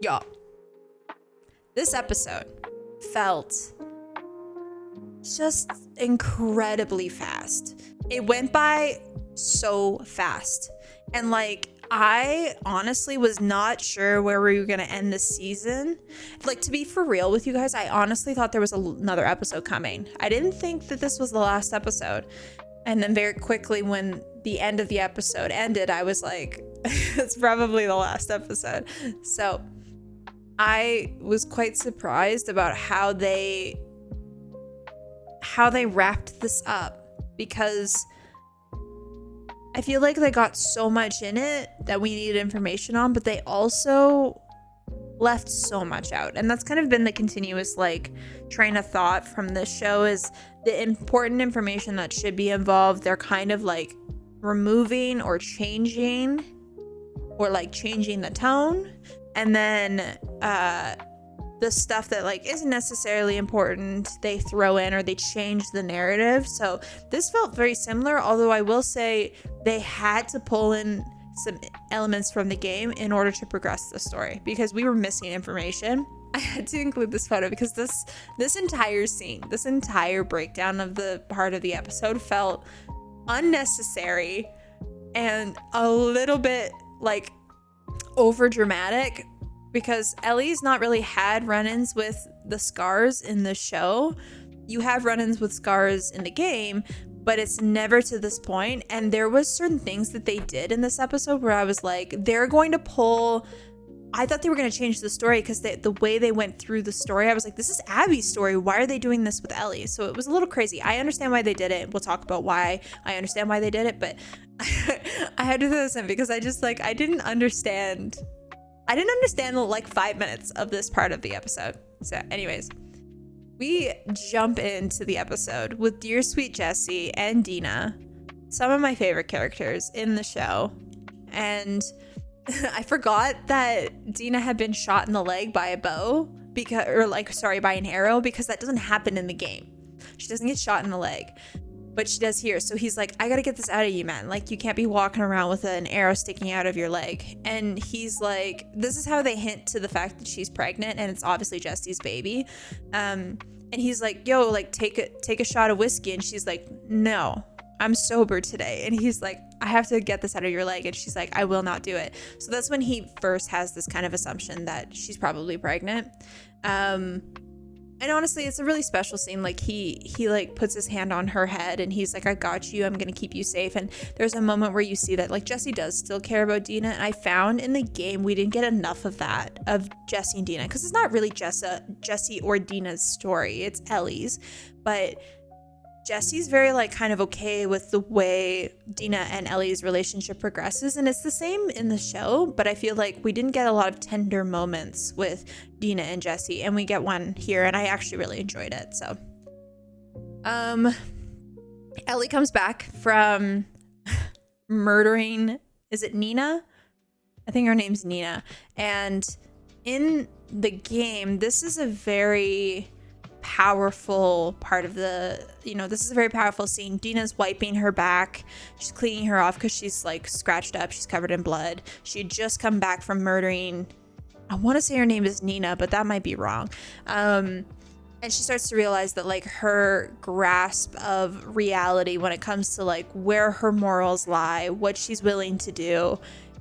Y'all, this episode felt just incredibly fast. It went by so fast. And like, I honestly was not sure where we were going to end this season. Like, to be for real with you guys, I honestly thought there was another episode coming. I didn't think that this was the last episode. And then very quickly, when the end of the episode ended, I was like, it's probably the last episode. So I was quite surprised about how they wrapped this up, because I feel like they got so much in it that we needed information on, but they also left so much out. And that's kind of been the continuous like train of thought from this show, is the important information that should be involved, they're kind of like removing or changing, or like changing the tone. And then the stuff that like isn't necessarily important, they throw in, or they change the narrative. So this felt very similar, although I will say they had to pull in some elements from the game in order to progress the story, because we were missing information. I had to include this photo because this entire scene, this entire breakdown of the part of the episode felt unnecessary and a little bit like over dramatic, because Ellie's not really had run-ins with the scars in the show. You have run-ins with scars in the game, but it's never to this point. And there was certain things that they did in this episode where I was like, they're going to pull, I thought they were going to change the story, because the way they went through the story, I was like, this is Abby's story. Why are they doing this with Ellie? So it was a little crazy. I understand why they did it. We'll talk about why I understand why they did it, but I had to throw this in because I just like, I didn't understand the like 5 minutes of this part of the episode. So anyways, we jump into the episode with Dear Sweet Jessie and Dina, some of my favorite characters in the show. And I forgot that Dina had been shot in the leg by a bow, by an arrow, because that doesn't happen in the game. She doesn't get shot in the leg, but she does here. So he's like, I gotta get this out of you, man. Like, you can't be walking around with an arrow sticking out of your leg. And he's like, this is how they hint to the fact that she's pregnant, and it's obviously Jesse's baby. And he's like, yo, like, take a shot of whiskey. And she's like, no, I'm sober today. And he's like, I have to get this out of your leg. And she's like, I will not do it. So that's when he first has this kind of assumption that she's probably pregnant. And honestly, it's a really special scene. Like, he like puts his hand on her head and he's like, I got you, I'm gonna keep you safe. And there's a moment where you see that like Jesse does still care about Dina. And I found in the game we didn't get enough of that, of Jesse and Dina, because it's not really Jesse or Dina's story, it's Ellie's. But Jesse's very like kind of okay with the way Dina and Ellie's relationship progresses, and it's the same in the show, but I feel like we didn't get a lot of tender moments with Dina and Jesse, and we get one here, and I actually really enjoyed it. So Ellie comes back from murdering, is it Nina? I think her name's Nina. And in the game, this is a very powerful part of this is a very powerful scene. Dina's wiping her back, she's cleaning her off because she's like scratched up, she's covered in blood. She had just come back from murdering, I want to say her name is Nina, but that might be wrong. And she starts to realize that like her grasp of reality when it comes to like where her morals lie, what she's willing to do,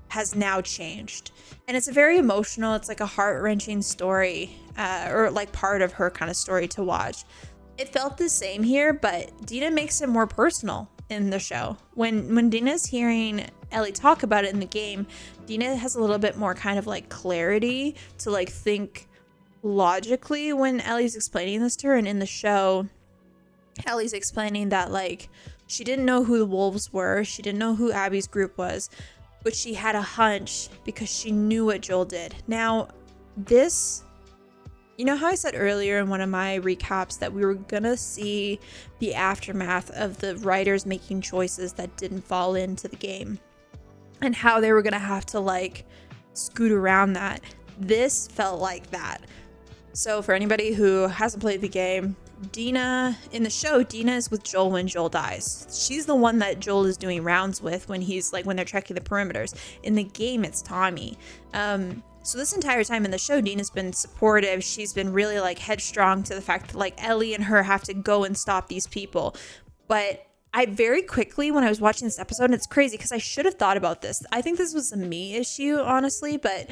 has now changed. And it's a very emotional, it's like a heart-wrenching story, or like part of her kind of story to watch. It felt the same here, but Dina makes it more personal in the show. When Dina's hearing Ellie talk about it in the game, Dina has a little bit more kind of like clarity to like think logically when Ellie's explaining this to her. And in the show, Ellie's explaining that like she didn't know who the wolves were, she didn't know who Abby's group was, but she had a hunch because she knew what Joel did. Now, this, you know how I said earlier in one of my recaps that we were gonna see the aftermath of the writers making choices that didn't fall into the game, and how they were gonna have to like scoot around that. This felt like that. So for anybody who hasn't played the game, Dina, in the show, Dina is with Joel when Joel dies. She's the one that Joel is doing rounds with when he's like, when they're checking the perimeters. In the game, it's Tommy. So this entire time in the show, Dina's been supportive. She's been really like headstrong to the fact that like Ellie and her have to go and stop these people. But I very quickly, when I was watching this episode, and it's crazy because I should have thought about this. I think this was a me issue, honestly, but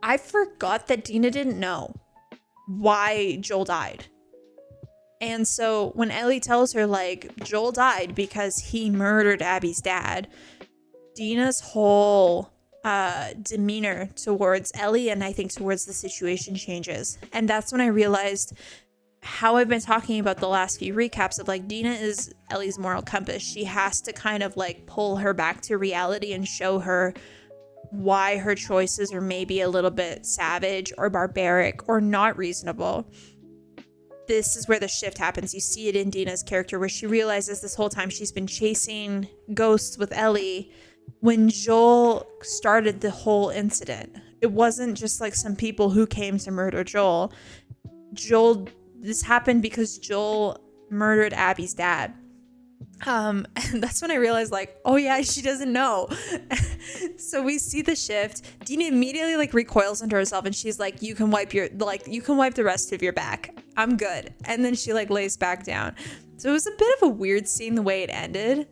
I forgot that Dina didn't know why Joel died. And so when Ellie tells her like Joel died because he murdered Abby's dad, Dina's whole demeanor towards Ellie and I think towards the situation changes. And that's when I realized how I've been talking about the last few recaps of like Dina is Ellie's moral compass. She has to kind of like pull her back to reality and show her why her choices are maybe a little bit savage or barbaric or not reasonable. This is where the shift happens. You see it in Dina's character where she realizes this whole time she's been chasing ghosts with Ellie. When Joel started the whole incident, it wasn't just like some people who came to murder Joel. This happened because Joel murdered Abby's dad. And that's when I realized like, oh yeah, she doesn't know. So we see the shift. Dina immediately like recoils into herself and she's like, you can wipe the rest of your back. I'm good. And then she like lays back down. So it was a bit of a weird scene the way it ended.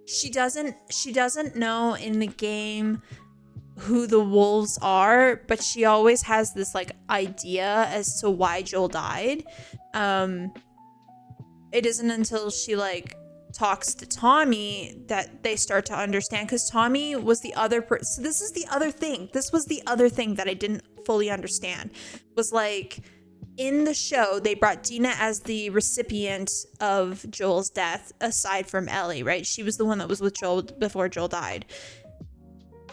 She doesn't know in the game who the wolves are, but she always has this like idea as to why Joel died. It isn't until she like talks to Tommy that they start to understand, because Tommy was the other person. So this is the other thing. This was the other thing that I didn't fully understand. Was like in the show, they brought Dina as the recipient of Joel's death, aside from Ellie, right? She was the one that was with Joel before Joel died.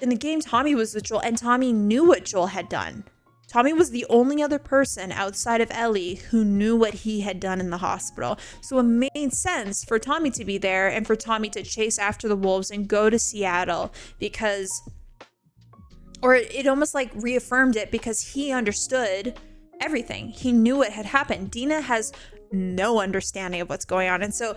In the game, Tommy was with Joel, and Tommy knew what Joel had done. Tommy was the only other person outside of Ellie who knew what he had done in the hospital. So it made sense for Tommy to be there and for Tommy to chase after the wolves and go to Seattle or it almost like reaffirmed it because he understood everything. He knew what had happened. Dina has no understanding of what's going on. And so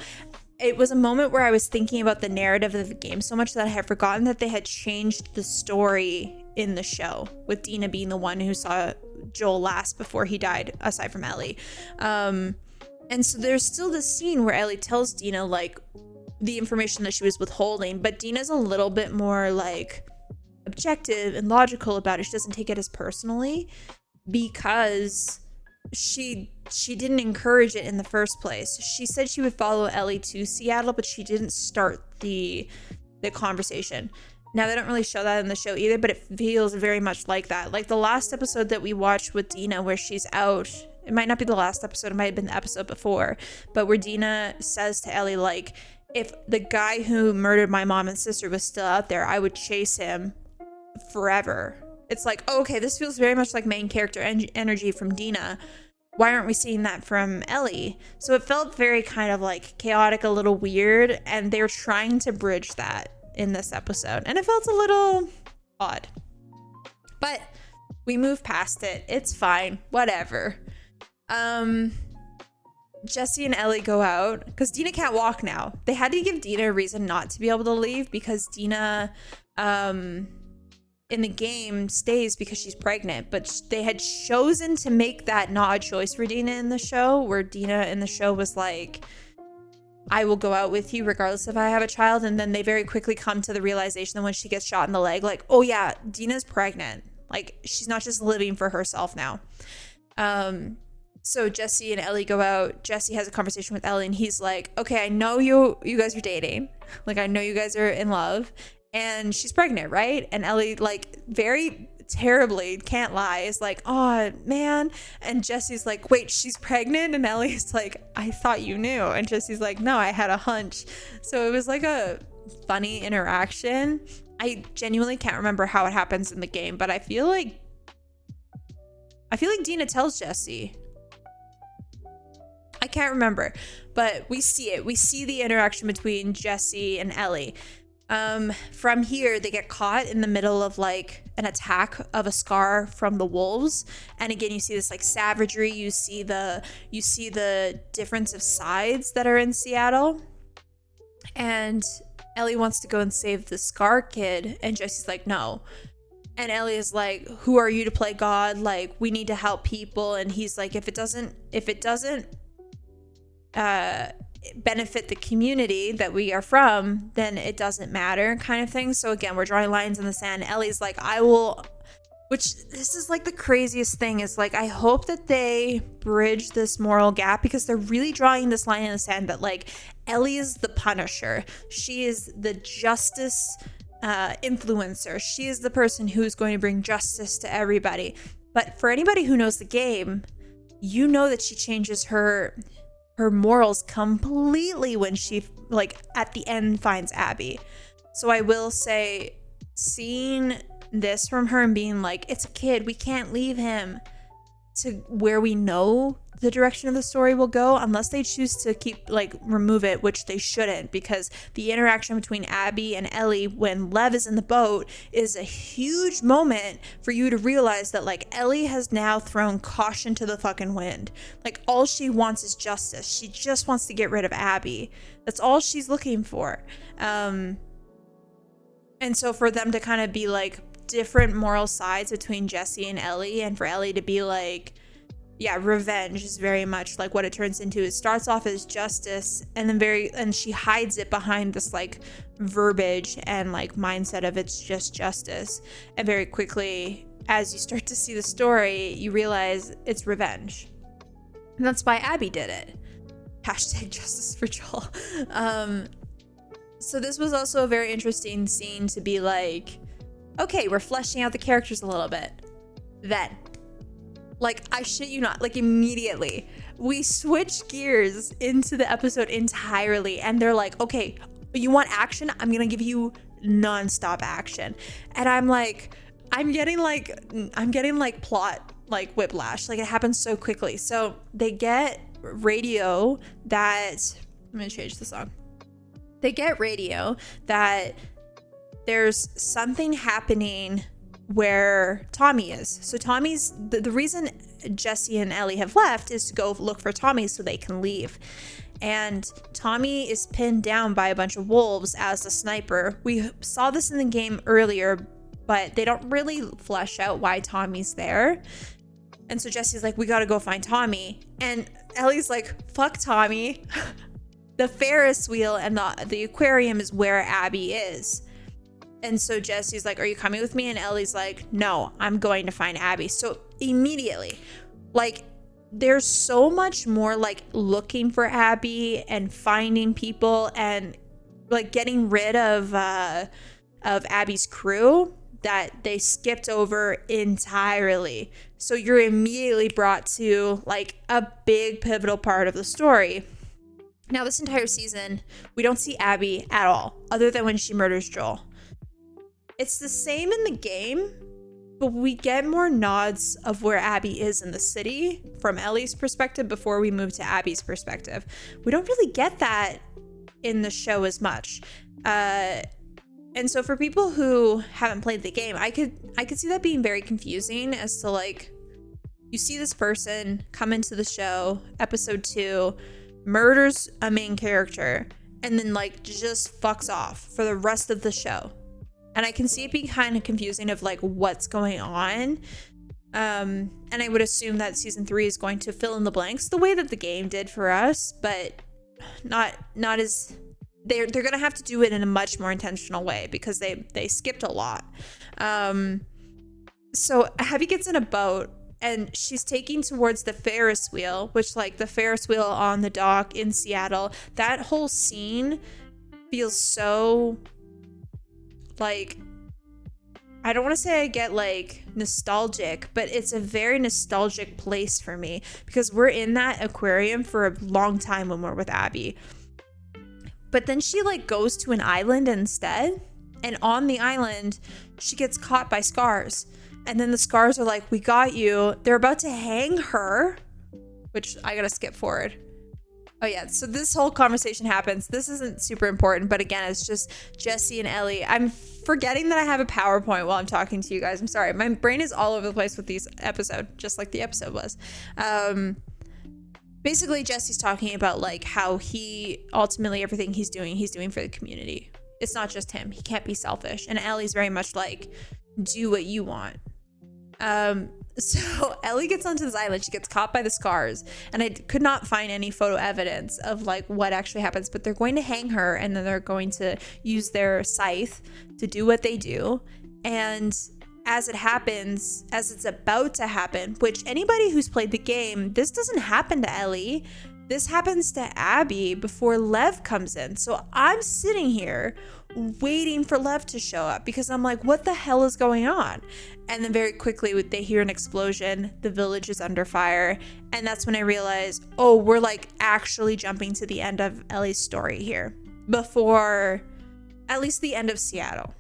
it was a moment where I was thinking about the narrative of the game so much that I had forgotten that they had changed the story in the show, with Dina being the one who saw Joel last before he died, aside from Ellie. And so there's still this scene where Ellie tells Dina like the information that she was withholding, but Dina's a little bit more like objective and logical about it. She doesn't take it as personally because she didn't encourage it in the first place. She said she would follow Ellie to Seattle, but she didn't start the conversation. Now, they don't really show that in the show either, but it feels very much like that. Like the last episode that we watched with Dina where she's out, it might not be the last episode, it might have been the episode before, but where Dina says to Ellie, like, if the guy who murdered my mom and sister was still out there, I would chase him forever. It's like, oh, okay, this feels very much like main character energy from Dina. Why aren't we seeing that from Ellie? So it felt very kind of like chaotic, a little weird, and they're trying to bridge that in this episode, and it felt a little odd. But we move past it. It's fine. Whatever. Jesse and Ellie go out because Dina can't walk now. They had to give Dina a reason not to be able to leave because Dina in the game stays because she's pregnant, but they had chosen to make that not a choice for Dina in the show, where Dina in the show was like, I will go out with you regardless if I have a child. And then they very quickly come to the realization that when she gets shot in the leg, like, oh yeah, Dina's pregnant. Like, she's not just living for herself now. So Jesse and Ellie go out. Jesse has a conversation with Ellie and he's like, okay, I know you guys are dating. Like, I know you guys are in love. And she's pregnant, right? And Ellie, like, very terribly, can't lie, is like, oh, man. And Jesse's like, wait, she's pregnant? And Ellie's like, I thought you knew. And Jesse's like, no, I had a hunch. So it was like a funny interaction. I genuinely can't remember how it happens in the game, but I feel like Dina tells Jesse. I can't remember, but we see it. We see the interaction between Jesse and Ellie. From here, they get caught in the middle of like an attack of a scar from the wolves, and again you see this like savagery. You see the difference of sides that are in Seattle, and Ellie wants to go and save the Scar kid, and Jesse's like, no. And Ellie is like, who are you to play God? Like, we need to help people. And he's like, if it doesn't benefit the community that we are from, then it doesn't matter, kind of thing. So again, we're drawing lines in the sand. Ellie's like, I will, which this is like the craziest thing, is like, I hope that they bridge this moral gap, because they're really drawing this line in the sand that like Ellie is the Punisher. She is the justice influencer. She is the person who's going to bring justice to everybody. But for anybody who knows the game, you know that she changes her morals completely when she, like, at the end finds Abby. So I will say, seeing this from her and being like, it's a kid, we can't leave him, to where we know the direction of the story will go, unless they choose to keep, like, remove it, which they shouldn't, because the interaction between Abby and Ellie when Lev is in the boat is a huge moment for you to realize that, like, Ellie has now thrown caution to the fucking wind. Like, all she wants is justice. She just wants to get rid of Abby. That's all she's looking for. And so for them to kind of be like different moral sides between Jesse and Ellie, and for Ellie to be like, yeah, revenge is very much like what it turns into. It starts off as justice, and then and she hides it behind this like verbiage and like mindset of it's just justice. And very quickly, as you start to see the story, you realize it's revenge. And that's why Abby did it. Hashtag justice for Joel. So this was also a very interesting scene to be like, okay, we're fleshing out the characters a little bit. Then, like, I shit you not, like, immediately, we switch gears into the episode entirely, and they're like, okay, you want action? I'm gonna give you nonstop action. And I'm like, I'm getting like plot, like, whiplash. Like, it happens so quickly. So they get radio that, I'm gonna change the song. They get radio that there's something happening where Tommy is. So Tommy's, the reason Jesse and Ellie have left is to go look for Tommy so they can leave. And Tommy is pinned down by a bunch of wolves as a sniper. We saw this in the game earlier, but they don't really flesh out why Tommy's there. And so Jesse's like, we gotta go find Tommy. And Ellie's like, fuck Tommy. The Ferris wheel and the aquarium is where Abby is. And so Jesse's like, are you coming with me? And Ellie's like, no, I'm going to find Abby. So immediately, like, there's so much more like looking for Abby and finding people and like getting rid of Abby's crew that they skipped over entirely. So you're immediately brought to like a big pivotal part of the story. Now, this entire season, we don't see Abby at all, other than when she murders Joel. It's the same in the game, but we get more nods of where Abby is in the city from Ellie's perspective before we move to Abby's perspective. We don't really get that in the show as much. And so for people who haven't played the game, I could see that being very confusing as to like, you see this person come into the show, episode 2, murders a main character, and then like just fucks off for the rest of the show. And I can see it being kind of confusing of like what's going on. And I would assume that season 3 is going to fill in the blanks the way that the game did for us, but not as they're gonna have to do it in a much more intentional way because they skipped a lot. So Abby gets in a boat and she's taking towards the Ferris wheel, which like the Ferris wheel on the dock in Seattle, that whole scene feels so like, I don't want to say I get like nostalgic, but it's a very nostalgic place for me because we're in that aquarium for a long time when we're with Abby. But then she like goes to an island instead, and on the island she gets caught by Scars. And then the Scars are like, we got you. They're about to hang her, which I gotta skip forward. Oh yeah, so this whole conversation happens. This isn't super important, but again, it's just Jesse and Ellie. I'm forgetting that I have a PowerPoint while I'm talking to you guys. I'm sorry. My brain is all over the place with these episodes, just like the episode was. Basically, Jesse's talking about like how he ultimately everything he's doing for the community. It's not just him. He can't be selfish. And Ellie's very much like, do what you want. So Ellie gets onto this island. She gets caught by the scars, and I could not find any photo evidence of like what actually happens, but they're going to hang her, and then they're going to use their scythe to do what they do. And as it happens, as it's about to happen, which anybody who's played the game, this doesn't happen to Ellie. This happens to Abby before Lev comes in. So I'm sitting here waiting for Lev to show up because I'm like, what the hell is going on? And then very quickly they hear an explosion. The village is under fire. And that's when I realized, oh, we're like actually jumping to the end of Ellie's story here before at least the end of Seattle.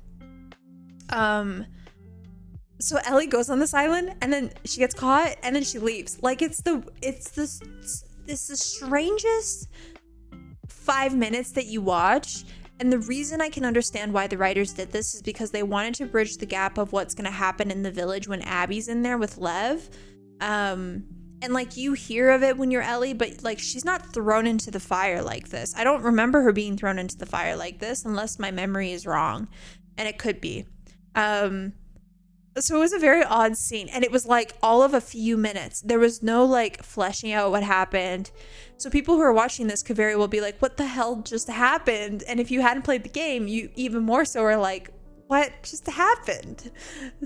So Ellie goes on this island and then she gets caught and then she leaves. Like it's the strangest 5 minutes that you watch. And the reason I can understand why the writers did this is because they wanted to bridge the gap of what's going to happen in the village when Abby's in there with Lev. And like you hear of it when you're Ellie, but like she's not thrown into the fire like this. I don't remember her being thrown into the fire like this unless my memory is wrong. And it could be. So it was a very odd scene, and it was like all of a few minutes. There was no like fleshing out what happened. So people who are watching this could very well be like, what the hell just happened? And if you hadn't played the game, you even more so are like, what just happened?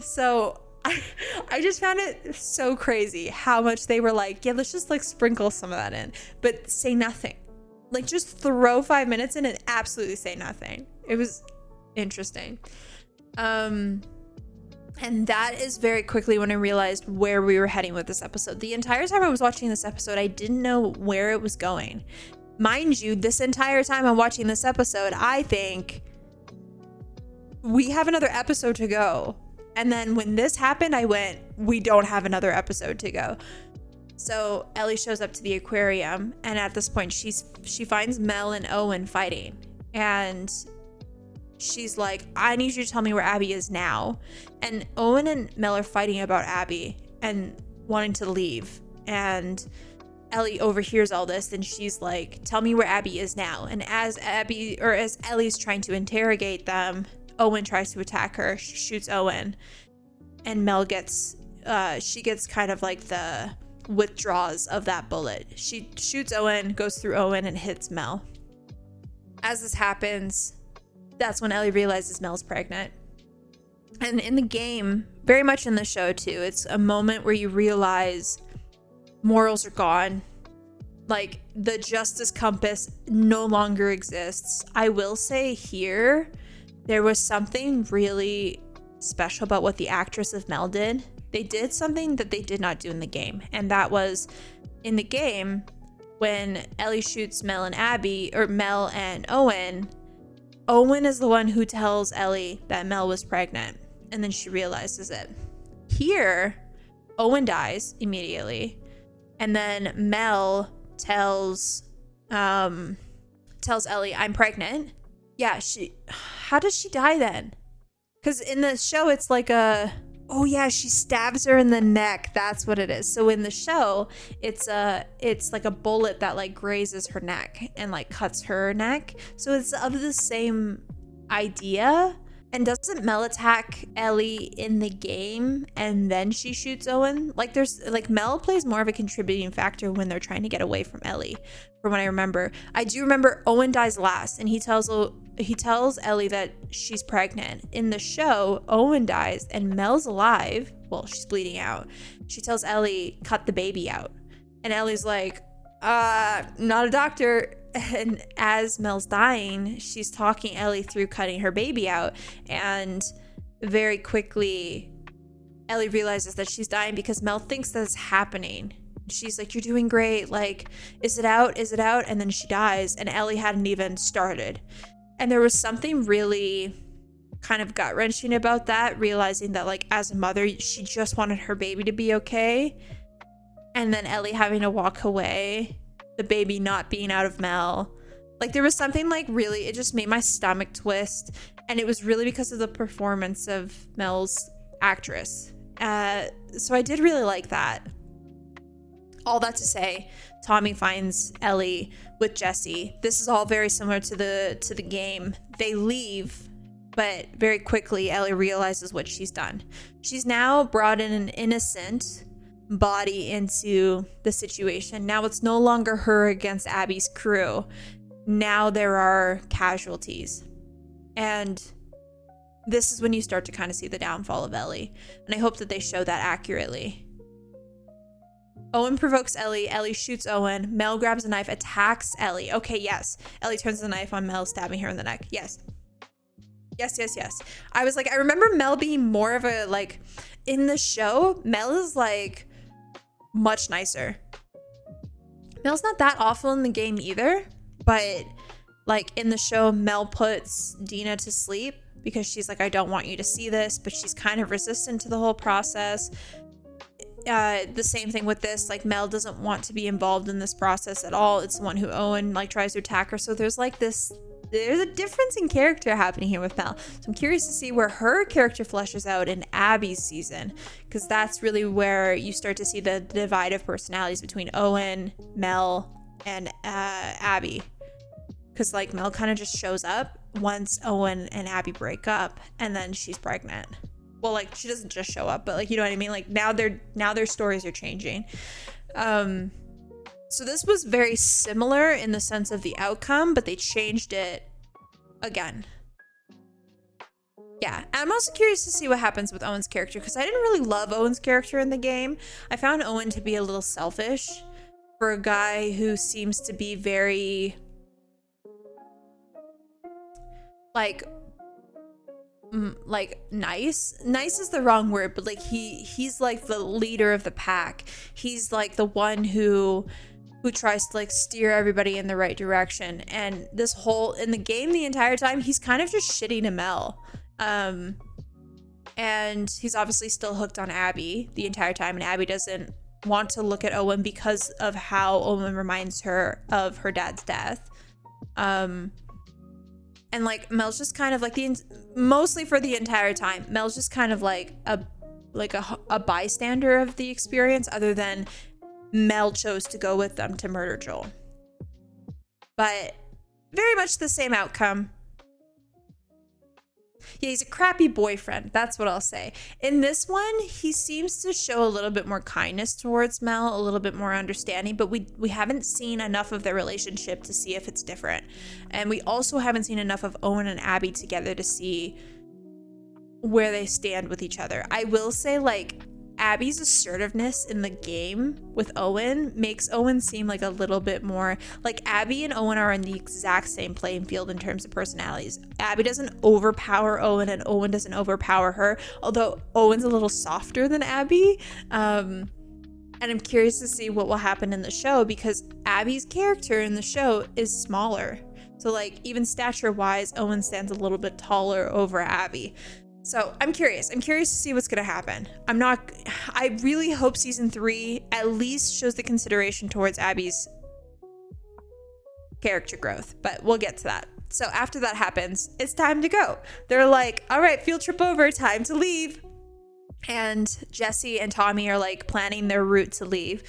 So I just found it so crazy how much they were like, yeah, let's just like sprinkle some of that in, but say nothing. Like just throw 5 minutes in and absolutely say nothing. It was interesting. And that is very quickly when I realized where we were heading with this episode. The entire time I was watching this episode, I didn't know where it was going. Mind you, this entire time I'm watching this episode, I think we have another episode to go. And then when this happened, I went, we don't have another episode to go. So Ellie shows up to the aquarium, and at this point she finds Mel and Owen fighting. And she's like, I need you to tell me where Abby is now. And Owen and Mel are fighting about Abby and wanting to leave. And Ellie overhears all this and she's like, tell me where Abby is now. And as Ellie's trying to interrogate them, Owen tries to attack her. She shoots Owen. And Mel gets kind of like the withdraws of that bullet. She shoots Owen, goes through Owen, and hits Mel. As this happens, that's when Ellie realizes Mel's pregnant. And in the game, very much in the show too, it's a moment where you realize morals are gone. Like the justice compass no longer exists. I will say here, there was something really special about what the actress of Mel did. They did something that they did not do in the game. And that was in the game when Ellie shoots Mel and Owen. Owen is the one who tells Ellie that Mel was pregnant, and then she realizes it. Here, Owen dies immediately, and then Mel tells Ellie, I'm pregnant. Yeah, how does she die then? Because in the show, it's like she stabs her in the neck. That's what it is. So in the show, it's like a bullet that like grazes her neck and like cuts her neck. So it's of the same idea. And doesn't Mel attack Ellie in the game and then she shoots Owen? Like there's like Mel plays more of a contributing factor when they're trying to get away from Ellie, from what I remember. I do remember Owen dies last and he tells Ellie that she's pregnant. In the show, Owen dies and Mel's alive. Well, she's bleeding out. She tells Ellie, cut the baby out. And Ellie's like, not a doctor. And as Mel's dying, she's talking Ellie through cutting her baby out. And very quickly, Ellie realizes that she's dying because Mel thinks that's happening. She's like, you're doing great. Like, is it out? Is it out? And then she dies. And Ellie hadn't even started. And there was something really kind of gut-wrenching about that, realizing that, like, as a mother, she just wanted her baby to be okay. And then Ellie having to walk away, the baby not being out of Mel. Like, there was something, like, really, it just made my stomach twist. And it was really because of the performance of Mel's actress. So I did really like that. All that to say, Tommy finds Ellie with Jesse. This is all very similar to the game. They leave, but very quickly Ellie realizes what she's done. She's now brought in an innocent body into the situation. Now it's no longer her against Abby's crew. Now there are casualties. And this is when you start to kind of see the downfall of Ellie. And I hope that they show that accurately. Owen provokes Ellie. Ellie shoots Owen. Mel grabs a knife, attacks Ellie. Okay, yes. Ellie turns the knife on Mel, stabbing her in the neck. Yes. Yes. I was like, I remember Mel being more of a, like, in the show, Mel is, like, much nicer. Mel's not that awful in the game either, but, like, in the show, Mel puts Dina to sleep because she's like, I don't want you to see this, but she's kind of resistant to the whole process. The same thing with this, like, Mel doesn't want to be involved in this process at all. It's the one who Owen, like, tries to attack her. So there's a difference in character happening here with Mel. So I'm curious to see where her character fleshes out in Abby's season, because that's really where you start to see the divide of personalities between Owen, Mel, and Abby. Because, like, Mel kind of just shows up once Owen and Abby break up, and then she's pregnant. Well, like, she doesn't just show up, but, like, you know what I mean? Like, now their stories are changing. So this was very similar in the sense of the outcome, but they changed it again. Yeah, I'm also curious to see what happens with Owen's character, because I didn't really love Owen's character in the game. I found Owen to be a little selfish for a guy who seems to be very, like nice is the wrong word, but, like, he's like the leader of the pack. He's like the one who tries to, like, steer everybody in the right direction. And this whole in the game, the entire time, he's kind of just shitty to Mel, and he's obviously still hooked on Abby the entire time, and Abby doesn't want to look at Owen because of how Owen reminds her of her dad's death. And, like, Mel's just kind of like mostly for the entire time, Mel's just kind of like a bystander of the experience, other than Mel chose to go with them to murder Joel. But very much the same outcome. Yeah, he's a crappy boyfriend. That's what I'll say. In this one, he seems to show a little bit more kindness towards Mel, a little bit more understanding, but we haven't seen enough of their relationship to see if it's different. And we also haven't seen enough of Owen and Abby together to see where they stand with each other. I will say, like, Abby's assertiveness in the game with Owen makes Owen seem like a little bit more, like, Abby and Owen are in the exact same playing field in terms of personalities. Abby doesn't overpower Owen, and Owen doesn't overpower her, although Owen's a little softer than Abby. And I'm curious to see what will happen in the show, because Abby's character in the show is smaller. So, like, even stature wise, Owen stands a little bit taller over Abby. So I'm curious to see what's going to happen. I really hope season 3 at least shows the consideration towards Abby's character growth, but we'll get to that. So after that happens, it's time to go. They're like, all right, field trip over, time to leave. And Jesse and Tommy are, like, planning their route to leave.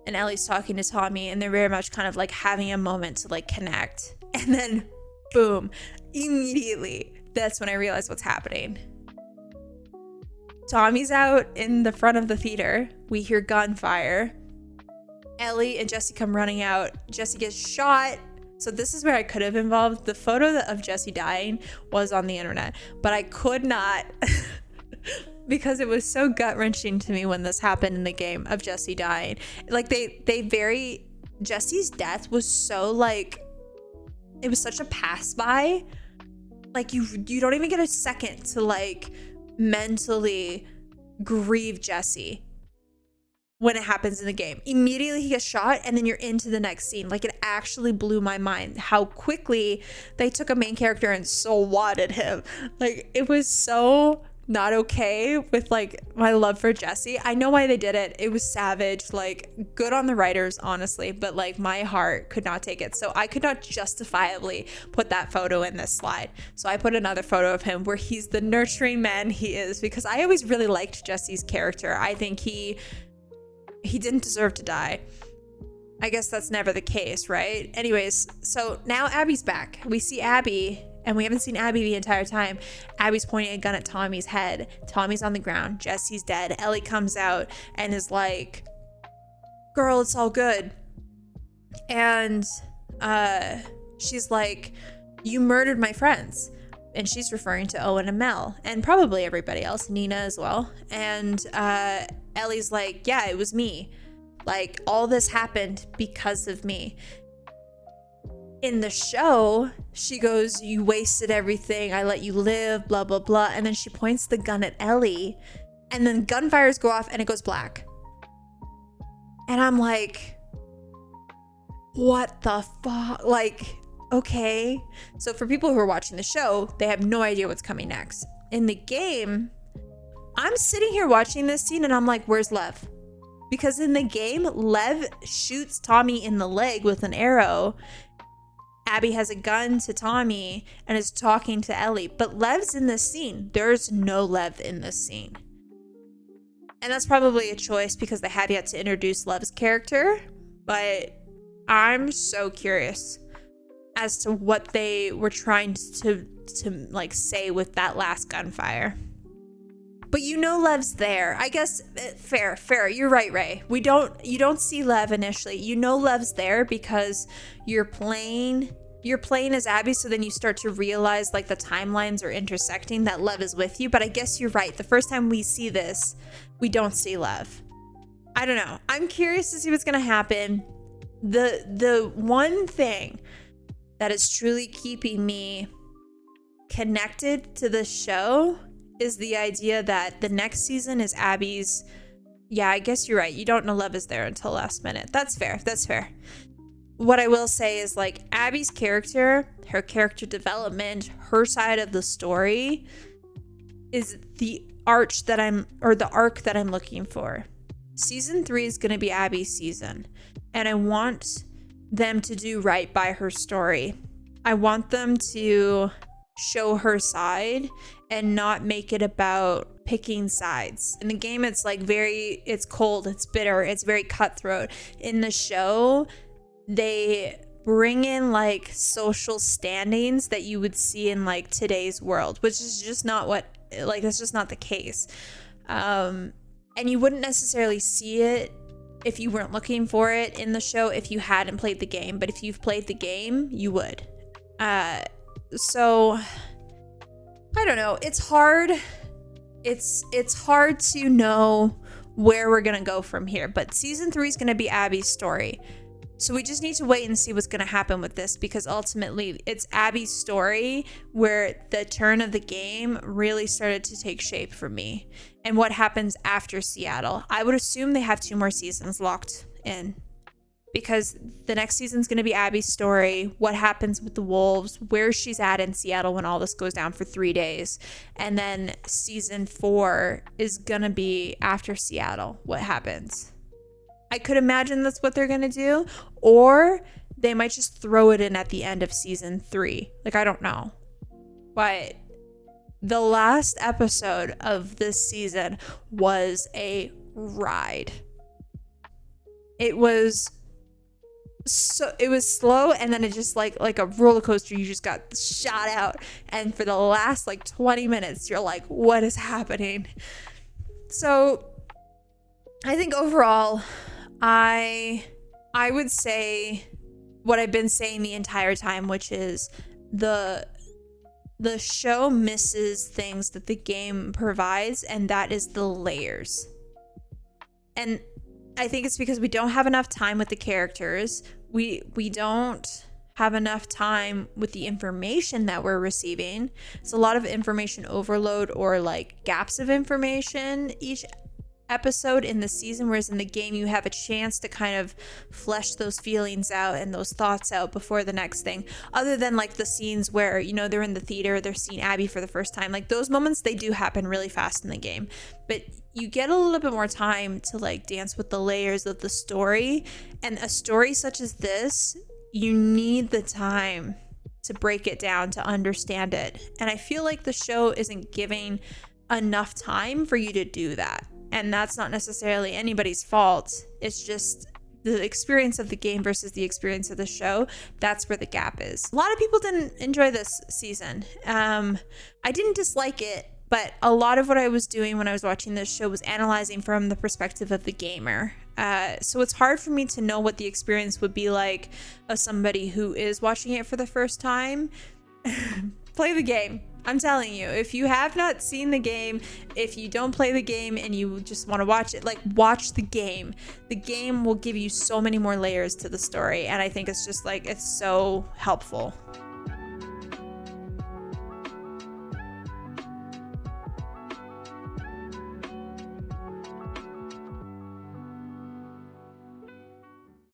And Ellie's talking to Tommy, and they're very much kind of, like, having a moment to, like, connect. And then, boom, immediately, that's when I realized what's happening. Tommy's out in the front of the theater. We hear gunfire. Ellie and Jesse come running out. Jesse gets shot. So this is where I could have involved. The photo of Jesse dying was on the internet, but I could not because it was so gut-wrenching to me when this happened in the game of Jesse dying. Like, Jesse's death was so, like, it was such a pass by. Like, you don't even get a second to, like, mentally grieve Jesse when it happens in the game. Immediately he gets shot, and then you're into the next scene. Like, it actually blew my mind how quickly they took a main character and swatted him. Like, it was so not okay with, like, my love for Jesse. I know why they did it. It was savage. Like, good on the writers, honestly, but, like, my heart could not take it. So I could not justifiably put that photo in this slide. So I put another photo of him where he's the nurturing man he is, because I always really liked Jesse's character. I think he didn't deserve to die. I guess that's never the case, right? Anyways, so now Abby's back. We see Abby, and we haven't seen Abby the entire time. Abby's pointing a gun at Tommy's head. Tommy's on the ground. Jesse's dead. Ellie comes out and is like, girl, it's all good. And she's like, you murdered my friends. And she's referring to Owen and Mel, and probably everybody else, Nina as well. And Ellie's like, yeah, it was me. Like, all this happened because of me. In the show, she goes, you wasted everything. I let you live, blah, blah, blah. And then she points the gun at Ellie. And then gunfires go off and it goes black. And I'm like, what the fuck? Like, okay. So for people who are watching the show, they have no idea what's coming next. In the game, I'm sitting here watching this scene and I'm like, where's Lev? Because in the game, Lev shoots Tommy in the leg with an arrow. Abby has a gun to Tommy and is talking to Ellie. But Lev's in this scene. There's no Lev in this scene. And that's probably a choice because they have yet to introduce Lev's character. But I'm so curious as to what they were trying to like say with that last gunfire. But you know Lev's there. I guess fair. You're right, Ray. You don't see Lev initially. You know Lev's there because you're playing as Abby, so then you start to realize like the timelines are intersecting, that Lev is with you. But I guess you're right. The first time we see this, we don't see Lev. I don't know. I'm curious to see what's gonna happen. The one thing that is truly keeping me connected to the show is the idea that the next season is Abby's. Yeah, I guess you're right. You don't know Lev is there until last minute. That's fair. What I will say is like Abby's character, her character development, her side of the story is the arc that I'm looking for. Season 3 is going to be Abby's season, and I want them to do right by her story. I want them to show her side and not make it about picking sides. In the game, it's like it's cold, it's bitter, it's very cutthroat. In the show, they bring in like social standings that you would see in like today's world, which is just not that's just not the case. And you wouldn't necessarily see it if you weren't looking for it in the show if you hadn't played the game, but if you've played the game, you would. So I don't know. It's hard. It's hard to know where we're gonna go from here. But season 3 is gonna be Abby's story. So we just need to wait and see what's gonna happen with this, because ultimately it's Abby's story where the turn of the game really started to take shape for me. And what happens after Seattle. I would assume they have 2 more seasons locked in, because the next season's going to be Abby's story, what happens with the wolves, where she's at in Seattle when all this goes down for 3 days. And then season 4 is going to be after Seattle, what happens. I could imagine that's what they're going to do, or they might just throw it in at the end of season 3. Like, I don't know. But the last episode of this season was a ride. It was slow, and then it just like a roller coaster. You just got shot out, and for the last like 20 minutes you're like, what is happening? So I think overall I would say what I've been saying the entire time, which is the show misses things that the game provides, and that is the layers. And I think it's because we don't have enough time with the characters. We don't have enough time with the information that we're receiving. It's a lot of information overload, or like gaps of information each episode in the season, whereas in the game you have a chance to kind of flesh those feelings out and those thoughts out before the next thing. Other than like the scenes where, you know, they're in the theater, they're seeing Abby for the first time, like those moments, they do happen really fast in the game, but you get a little bit more time to like dance with the layers of the story. And a story such as this, you need the time to break it down, to understand it. And I feel like the show isn't giving enough time for you to do that. And that's not necessarily anybody's fault. It's just the experience of the game versus the experience of the show, that's where the gap is. A lot of people didn't enjoy this season. I didn't dislike it, but a lot of what I was doing when I was watching this show was analyzing from the perspective of the gamer. So it's hard for me to know what the experience would be like of somebody who is watching it for the first time. Play the game. I'm telling you, if you have not seen the game, if you don't play the game and you just want to watch it, like, watch the game. The game will give you so many more layers to the story, and I think it's just like, it's so helpful.